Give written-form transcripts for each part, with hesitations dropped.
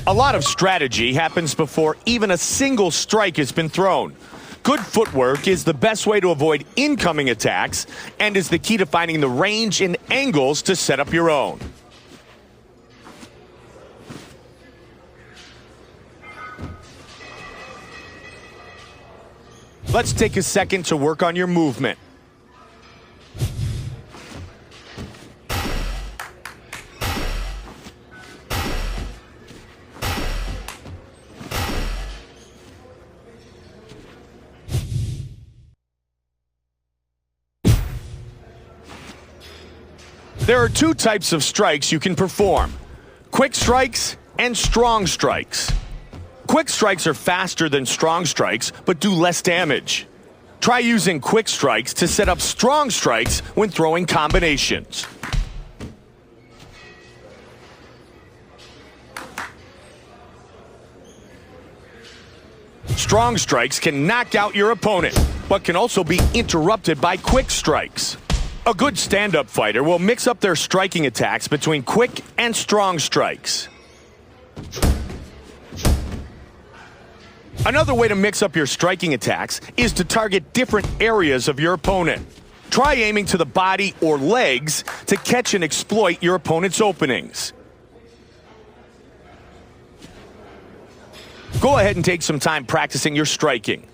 A lot of strategy happens before even a single strike has been thrown. Good footwork is the best way to avoid incoming attacks and is the key to finding the range and angles to set up your own. Let's take a second to work on your movement. There are two types of strikes you can perform: quick strikes and strong strikes. Quick strikes are faster than strong strikes, but do less damage. Try using quick strikes to set up strong strikes when throwing combinations. Strong strikes can knock out your opponent, but can also be interrupted by quick strikes. A good stand-up fighter will mix up their striking attacks between quick and strong strikes. Another way to mix up your striking attacks is to target different areas of your opponent. Try aiming to the body or legs to catch and exploit your opponent's openings. Go ahead and take some time practicing your striking.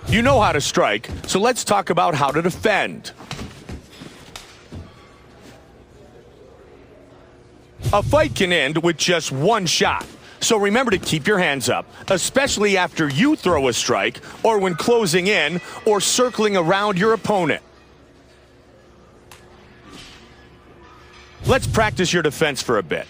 You know how to strike, so let's talk about how to defend. A fight can end with just one shot, so remember to keep your hands up, especially after you throw a strike or when closing in or circling around your opponent. Let's practice your defense for a bit.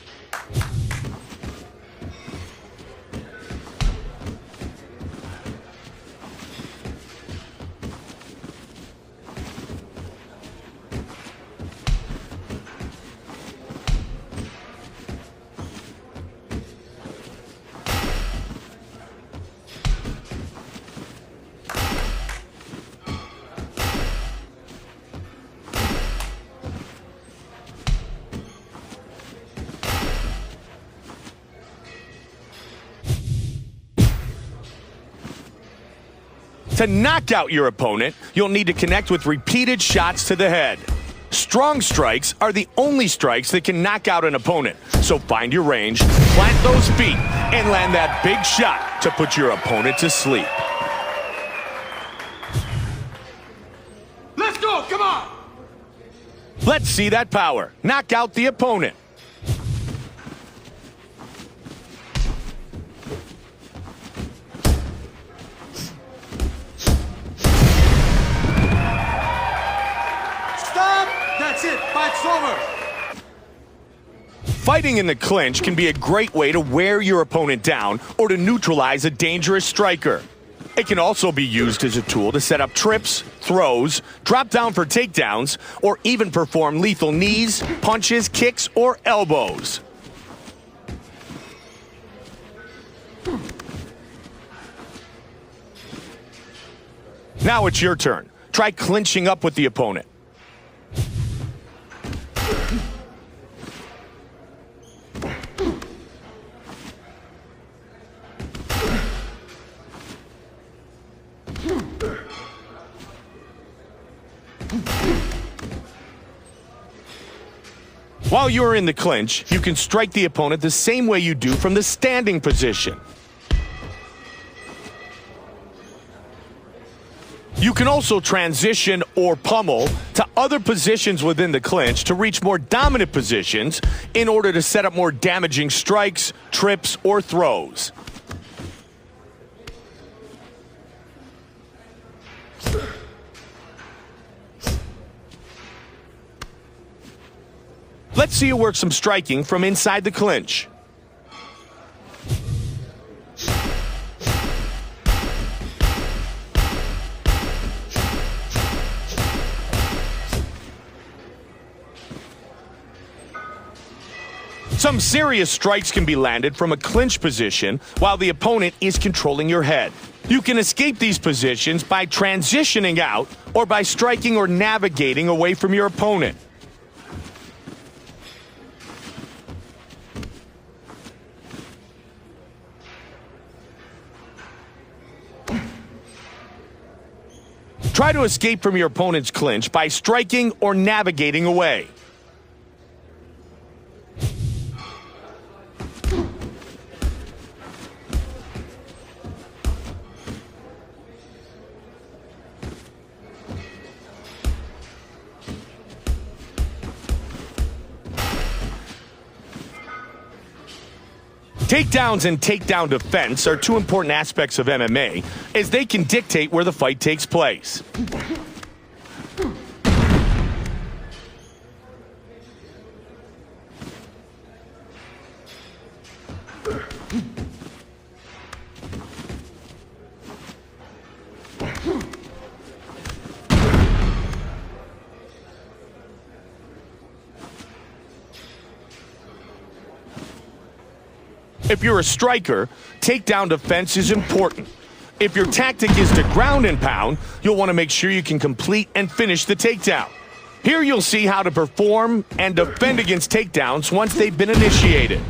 To knock out your opponent, you'll need to connect with repeated shots to the head. Strong strikes are the only strikes that can knock out an opponent. So find your range, plant those feet, and land that big shot to put your opponent to sleep. Let's go, come on! Let's see that power. Knock out the opponent. That's it, fight's over. Fighting in the clinch can be a great way to wear your opponent down or to neutralize a dangerous striker. It can also be used as a tool to set up trips, throws, drop down for takedowns, or even perform lethal knees, punches, kicks, or elbows. Now it's your turn. Try clinching up with the opponent. While you're in the clinch, you can strike the opponent the same way you do from the standing position. You can also transition or pummel to other positions within the clinch to reach more dominant positions in order to set up more damaging strikes, trips, or throws. Let's see you work some striking from inside the clinch. Some serious strikes can be landed from a clinch position while the opponent is controlling your head. You can escape these positions by transitioning out or by striking or navigating away from your opponent. Try to escape from your opponent's clinch by striking or navigating away. Takedowns and takedown defense are two important aspects of MMA, as they can dictate where the fight takes place. If you're a striker, takedown defense is important. If your tactic is to ground and pound, you'll want to make sure you can complete and finish the takedown. Here you'll see how to perform and defend against takedowns once they've been initiated.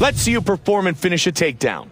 Let's see you perform and finish a takedown.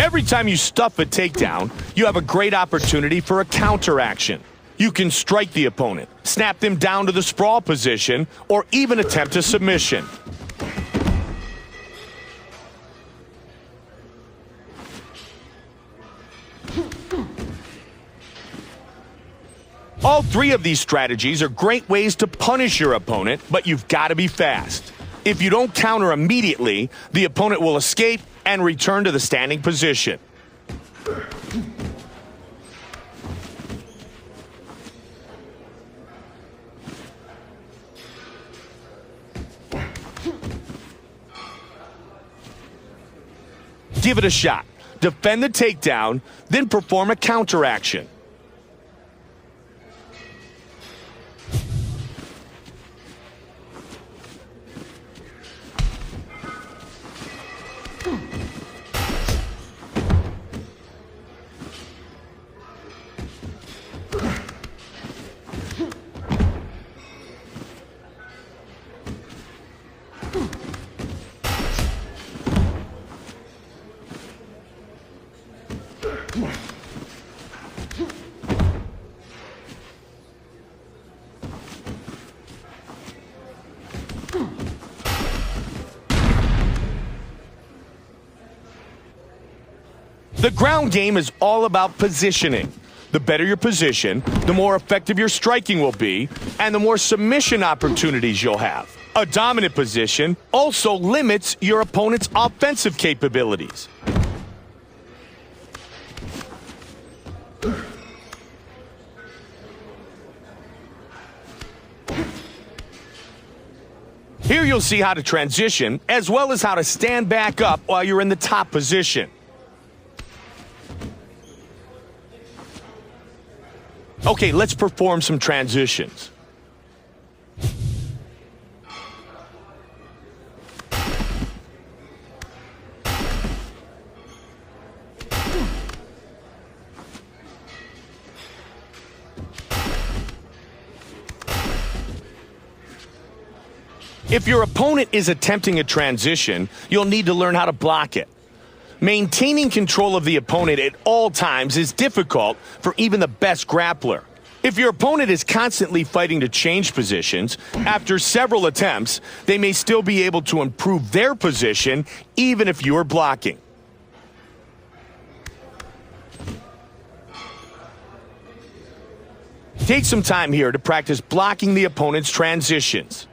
Every time you stuff a takedown, you have a great opportunity for a counteraction. You can strike the opponent, snap them down to the sprawl position, or even attempt a submission. All three of these strategies are great ways to punish your opponent, but you've got to be fast. If you don't counter immediately, the opponent will escape and return to the standing position. Give it a shot. Defend the takedown, then perform a counteraction. The ground game is all about positioning. The better your position, the more effective your striking will be, and the more submission opportunities you'll have. A dominant position also limits your opponent's offensive capabilities. Here you'll see how to transition, as well as how to stand back up while you're in the top position. Okay, let's perform some transitions. If your opponent is attempting a transition, you'll need to learn how to block it. Maintaining control of the opponent at all times is difficult for even the best grappler. If your opponent is constantly fighting to change positions, after several attempts, they may still be able to improve their position even if you are blocking. Take some time here to practice blocking the opponent's transitions.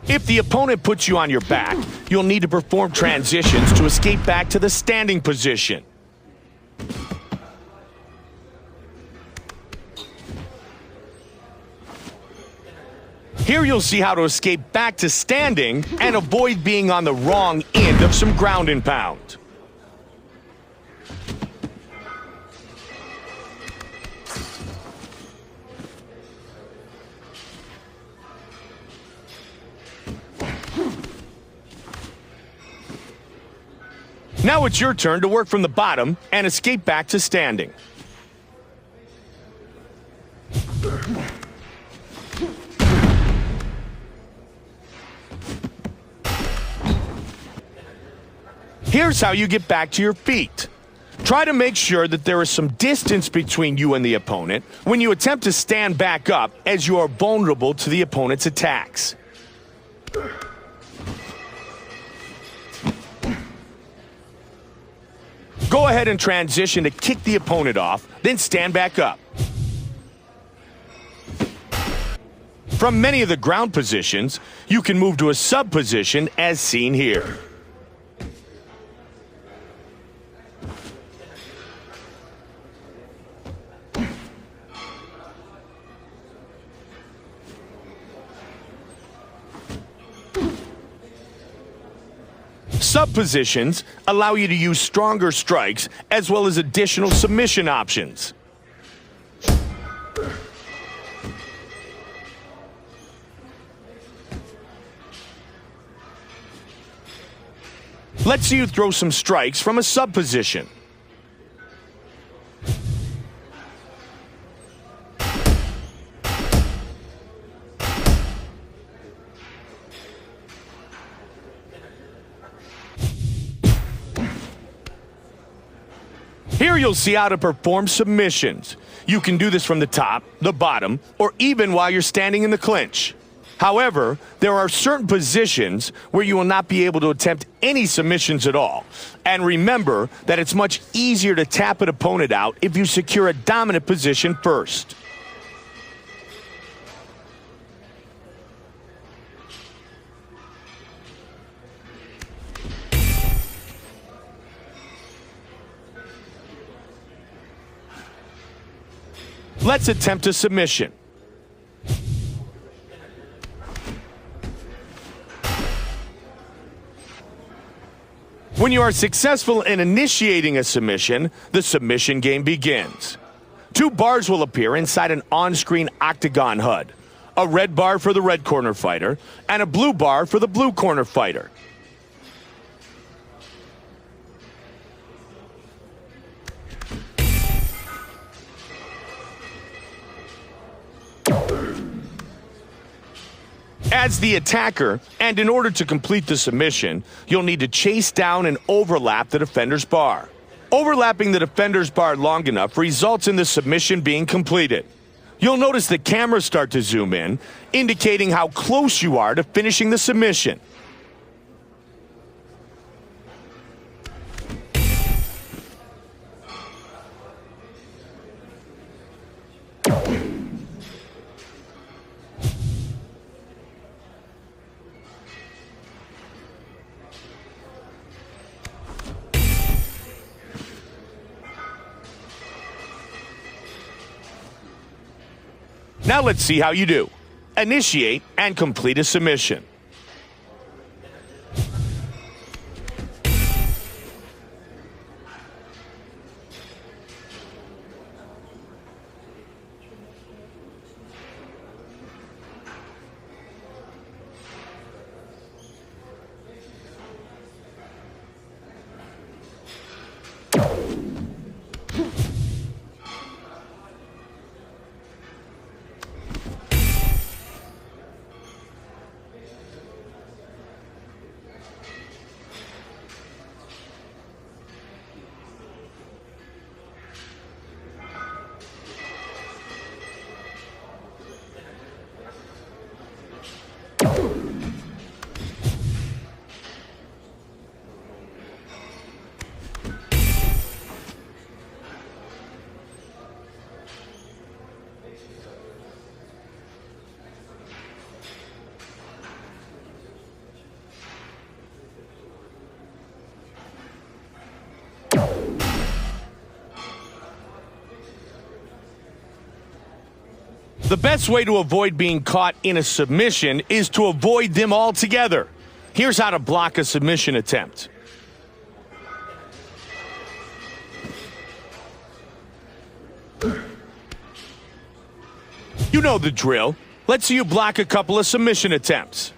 If the opponent puts you on your back, you'll need to perform transitions to escape back to the standing position. Here you'll see how to escape back to standing and avoid being on the wrong end of some ground and pound. Now it's your turn to work from the bottom and escape back to standing. Here's how you get back to your feet. Try to make sure that there is some distance between you and the opponent when you attempt to stand back up, as you are vulnerable to the opponent's attacks. Go ahead and transition to kick the opponent off, then stand back up. From many of the ground positions, you can move to a sub position as seen here. Sub positions allow you to use stronger strikes as well as additional submission options. Let's see you throw some strikes from a sub position. Here you'll see how to perform submissions. You can do this from the top, the bottom, or even while you're standing in the clinch. However, there are certain positions where you will not be able to attempt any submissions at all. And remember that it's much easier to tap an opponent out if you secure a dominant position first. Let's attempt a submission. When you are successful in initiating a submission, the submission game begins. Two bars will appear inside an on-screen octagon HUD. A red bar for the red corner fighter, and a blue bar for the blue corner fighter. As the attacker, and in order to complete the submission, you'll need to chase down and overlap the defender's bar. Overlapping the defender's bar long enough results in the submission being completed. You'll notice the cameras start to zoom in, indicating how close you are to finishing the submission. Now let's see how you do. Initiate and complete a submission. The best way to avoid being caught in a submission is to avoid them altogether. Here's how to block a submission attempt. You know the drill. Let's see you block a couple of submission attempts.